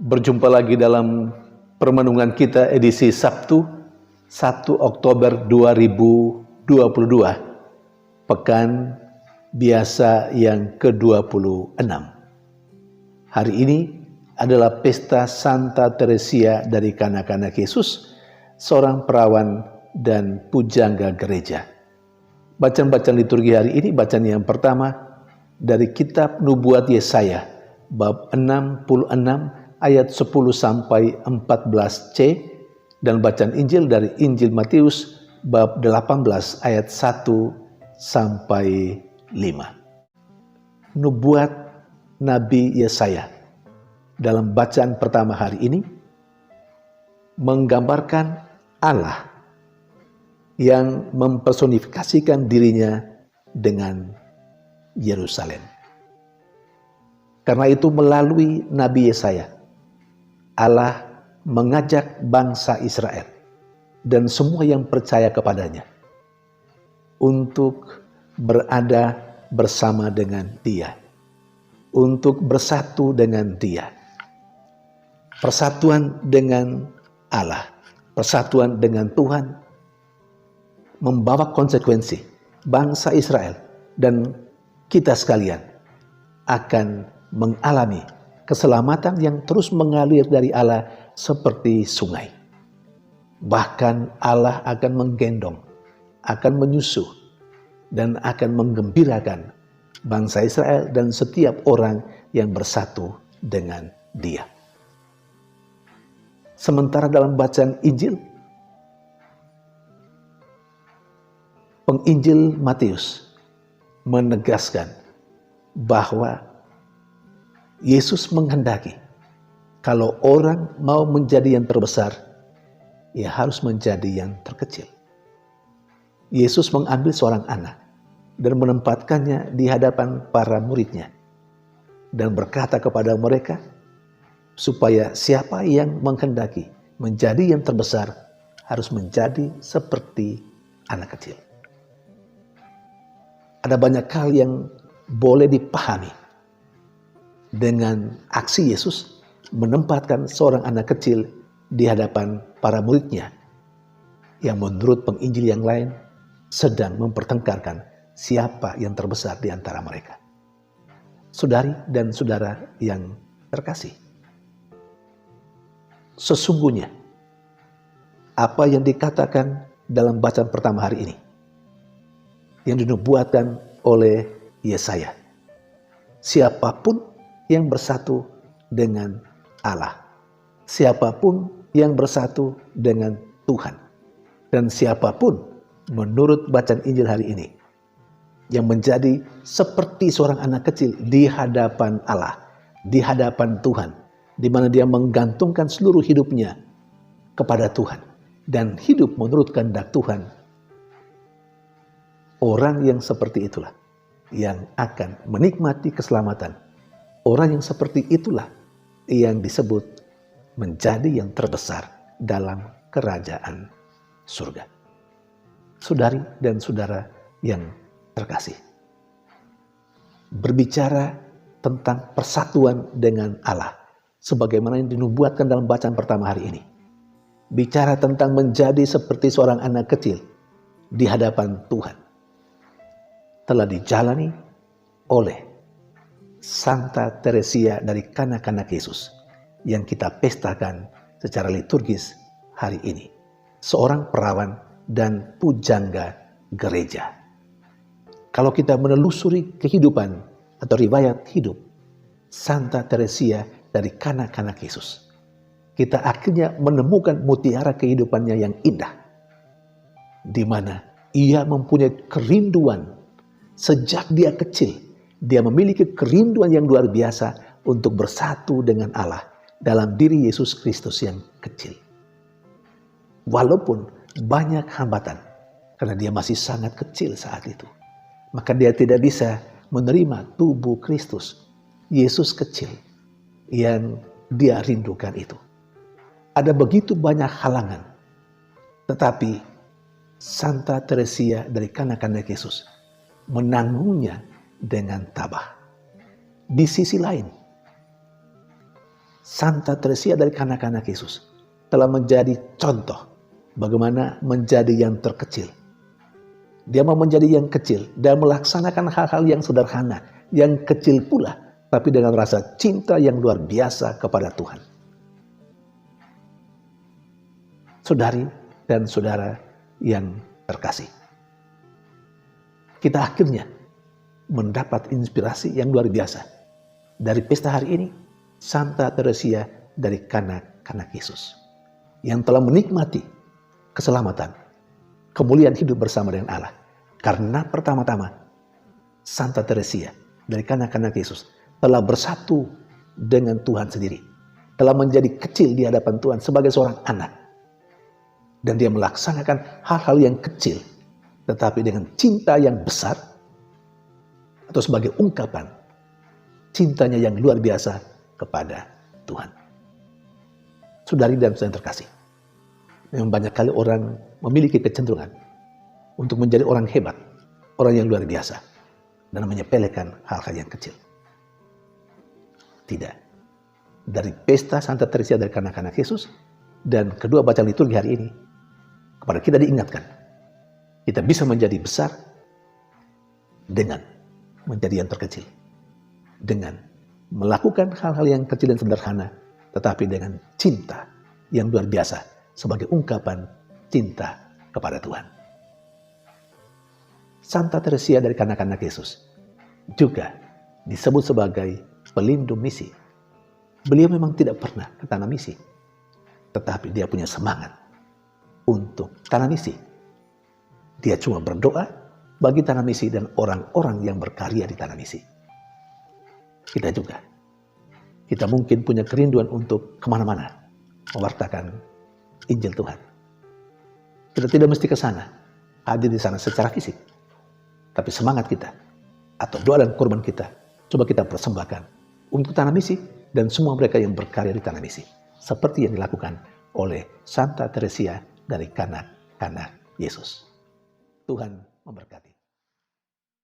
Berjumpa lagi dalam permenungan kita edisi Sabtu 1 Oktober 2022, Pekan Biasa yang ke-26. Hari ini adalah pesta Santa Teresia dari Kanak-Kanak Yesus, seorang perawan dan pujangga gereja. Bacaan-bacaan liturgi hari ini, bacaan yang pertama dari kitab Nubuat Yesaya, bab 66 ayat 10 sampai 14c, dan bacaan Injil dari Injil Matius bab 18 ayat 1 sampai 5. Nubuat Nabi Yesaya dalam bacaan pertama hari ini menggambarkan Allah yang mempersonifikasikan dirinya dengan Yerusalem. Karena itu melalui Nabi Yesaya, Allah mengajak bangsa Israel dan semua yang percaya kepadanya untuk berada bersama dengan Dia, untuk bersatu dengan Dia. Persatuan dengan Allah, persatuan dengan Tuhan membawa konsekuensi. Bangsa Israel dan kita sekalian akan mengalami keselamatan yang terus mengalir dari Allah seperti sungai. Bahkan Allah akan menggendong, akan menyusuh, dan akan menggembirakan bangsa Israel dan setiap orang yang bersatu dengan Dia. Sementara dalam bacaan Injil, penginjil Matius menegaskan bahwa Yesus menghendaki kalau orang mau menjadi yang terbesar, ia harus menjadi yang terkecil. Yesus mengambil seorang anak dan menempatkannya di hadapan para muridnya dan berkata kepada mereka supaya siapa yang menghendaki menjadi yang terbesar harus menjadi seperti anak kecil. Ada banyak hal yang boleh dipahami dengan aksi Yesus menempatkan seorang anak kecil di hadapan para muridnya yang menurut penginjil yang lain sedang mempertengkarkan siapa yang terbesar di antara mereka. Saudari dan saudara yang terkasih, sesungguhnya apa yang dikatakan dalam bacaan pertama hari ini yang dinubuatkan oleh Yesaya, siapapun yang bersatu dengan Allah, siapapun yang bersatu dengan Tuhan, dan siapapun menurut bacaan Injil hari ini yang menjadi seperti seorang anak kecil di hadapan Allah, di hadapan Tuhan, di mana dia menggantungkan seluruh hidupnya kepada Tuhan dan hidup menurut kehendak Tuhan. Orang yang seperti itulah yang akan menikmati keselamatan. Orang yang seperti itulah yang disebut menjadi yang terbesar dalam kerajaan surga. Saudari dan saudara yang terkasih, berbicara tentang persatuan dengan Allah sebagaimana yang dinubuatkan dalam bacaan pertama hari ini, bicara tentang menjadi seperti seorang anak kecil di hadapan Tuhan, telah dijalani oleh Santa Teresia dari Kanak-Kanak Yesus yang kita pestakan secara liturgis hari ini. Seorang perawan dan pujangga gereja. Kalau kita menelusuri kehidupan atau riwayat hidup Santa Teresia dari Kanak-Kanak Yesus, kita akhirnya menemukan mutiara kehidupannya yang indah, di mana ia mempunyai kerinduan sejak dia kecil. Dia memiliki kerinduan yang luar biasa untuk bersatu dengan Allah dalam diri Yesus Kristus yang kecil. Walaupun banyak hambatan, karena dia masih sangat kecil saat itu, maka dia tidak bisa menerima tubuh Kristus, Yesus kecil, yang dia rindukan itu. Ada begitu banyak halangan, tetapi Santa Teresia dari Kanak-Kanak Yesus menanggungnya dengan tabah. Di sisi lain, Santa Teresia dari kanak-kanak Yesus telah menjadi contoh bagaimana menjadi yang terkecil. Dia mau menjadi yang kecil dan melaksanakan hal-hal yang sederhana, yang kecil pula, tapi dengan rasa cinta yang luar biasa kepada Tuhan. Saudari dan saudara yang terkasih, kita akhirnya mendapat inspirasi yang luar biasa dari pesta hari ini, Santa Teresia dari kanak-kanak Yesus yang telah menikmati keselamatan, kemuliaan hidup bersama dengan Allah. Karena pertama-tama Santa Teresia dari kanak-kanak Yesus telah bersatu dengan Tuhan sendiri, telah menjadi kecil di hadapan Tuhan sebagai seorang anak, dan dia melaksanakan hal-hal yang kecil tetapi dengan cinta yang besar, atau sebagai ungkapan cintanya yang luar biasa kepada Tuhan. Saudari dan saudara terkasih, memang banyak kali orang memiliki kecenderungan untuk menjadi orang hebat, orang yang luar biasa, dan menyepelekan hal-hal yang kecil. Tidak. Dari pesta Santa Teresia dari kanak-kanak Yesus dan kedua bacaan liturgi hari ini, kepada kita diingatkan, kita bisa menjadi besar dengan menjadi yang terkecil, dengan melakukan hal-hal yang kecil dan sederhana, tetapi dengan cinta yang luar biasa sebagai ungkapan cinta kepada Tuhan. Santa Teresia dari kanak-kanak Yesus juga disebut sebagai pelindung misi. Beliau memang tidak pernah ke tanah misi, tetapi dia punya semangat untuk tanah misi. Dia cuma berdoa bagi tanah misi dan orang-orang yang berkarya di tanah misi. Kita juga, kita mungkin punya kerinduan untuk kemana-mana mewartakan Injil Tuhan. Kita tidak mesti ke sana, hadir di sana secara fisik, tapi semangat kita atau doa dan korban kita coba kita persembahkan untuk tanah misi dan semua mereka yang berkarya di tanah misi, seperti yang dilakukan oleh Santa Teresia dari kanak-kanak Yesus. Tuhan memberkati.